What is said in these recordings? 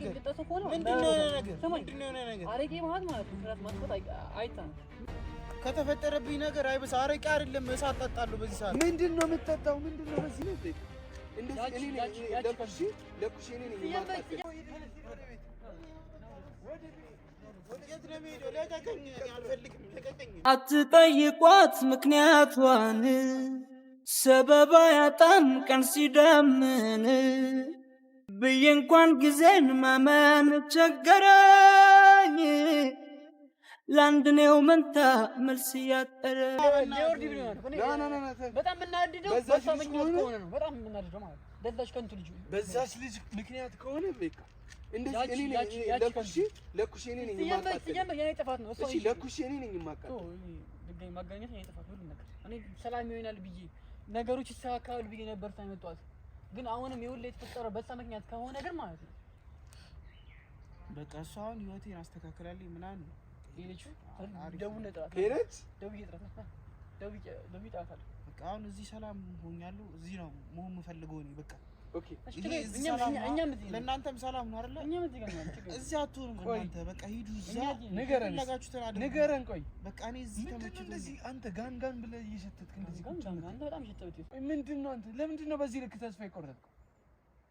ነገር? ምንድነው ነገር? አረቄ ማለት ክራት ማጥፋት አይታም ከተፈጠረብኝ ነገር አይበስ አረቄ አይደለም እሳት ጠጣለሁ በዚህ ሰዓት። ምንድነው የምትጠጣው? ምንድነው በዚህ ነው እንደዚህ እኔ ለኩሽ እኔ ነኝ የማጣቀው። አትጠይቋት ምክንያቷን ሰበባ ያጣም ቀን ሲደምን ብዬ እንኳን ጊዜን ማመን ቸገረኝ። ላንድኔው መንታ መልስ ያጠረ በጣም ምናድደው በሳመኛው ከሆነ ነው። በጣም ምናድደው ማለት ደላሽ ከንቱ ልጅ በዛች ልጅ ምክንያት ከሆነ በቃ እንደዚህ እኔ ለኩሽ እኔ ነኝ የማጣቀው። የኔ ጥፋት ነው። እሺ ለኩሽ እኔ ነኝ የማጣቀው። ድጋሚ ማገናኘት የኔ ጥፋት ሁሉ ነገር እኔ ሰላም ይሆናል ብዬ ነገሮች ይስተካከላሉ ብዬ ነበር ሳይመጣው። ግን አሁንም ይሁን የተፈጠረው በዛ ምክንያት ከሆነ ግን ማለት ነው በቃ እሷ አሁን ህይወቴን አስተካክላለኝ ምናምን ነው ይልቹ ደውነ ጥራት ሄረች ደውዬ ጥራት በቃ አሁን እዚህ ሰላም ሆኛለሁ። እዚህ ነው መሆን የምፈልገው እኔ በቃ ኦኬ። ለእናንተም ሰላም ነው አይደለ? እኛም እዚህ ጋር ነው እዚህ አትሆንም እናንተ በቃ ሂዱ እዛ ንገረን። ቆይ በቃ እኔ እዚህ ተመችቶኝ እንደዚህ አንተ ጋን ብለህ እየሸተትክ እንደዚህ አንተ በጣም ሸተበት። ምንድነው አንተ ለምንድነው በዚህ ልክ ተስፋ የቆረጥከው?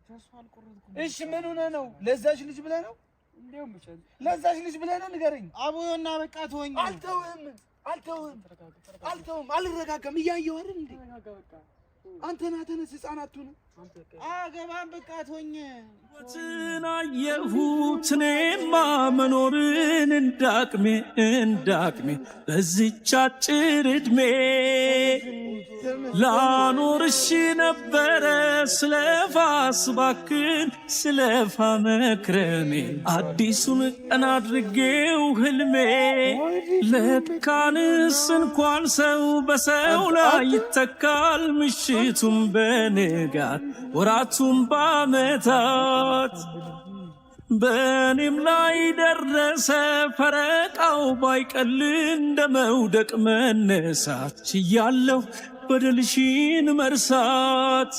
ተስፋ አልቆረጥኩም። እሺ ምን ሆነህ ነው? ለዛች ልጅ ብለህ ነው? እንደውም ብቻ ለዛች ልጅ ብለህ ነው? ንገረኝ። አቦና በቃ ተወኝ። አልተውም አልረጋጋም። እያየሁ አይደል እንዴ? አንተና ተነስ ህፃናቱ ነው አገባን በቃ ተወኝ። ወትን አየሁት እኔማ መኖርን እንዳቅሜ በዚህች አጭር ዕድሜ ላኖርሽ ነበረ ስለፋ መክረሜ አዲሱን ቀን አድርጌው ህልሜ ለካንስ እንኳን ሰው በሰው ላይ ይተካል ምሽቱም በንጋት ወራቱም በዓመታት በእኔም ላይ ደረሰ ፈረቃው ባይቀል እንደ መውደቅ መነሳት ችያለሁ በደልሽን መርሳት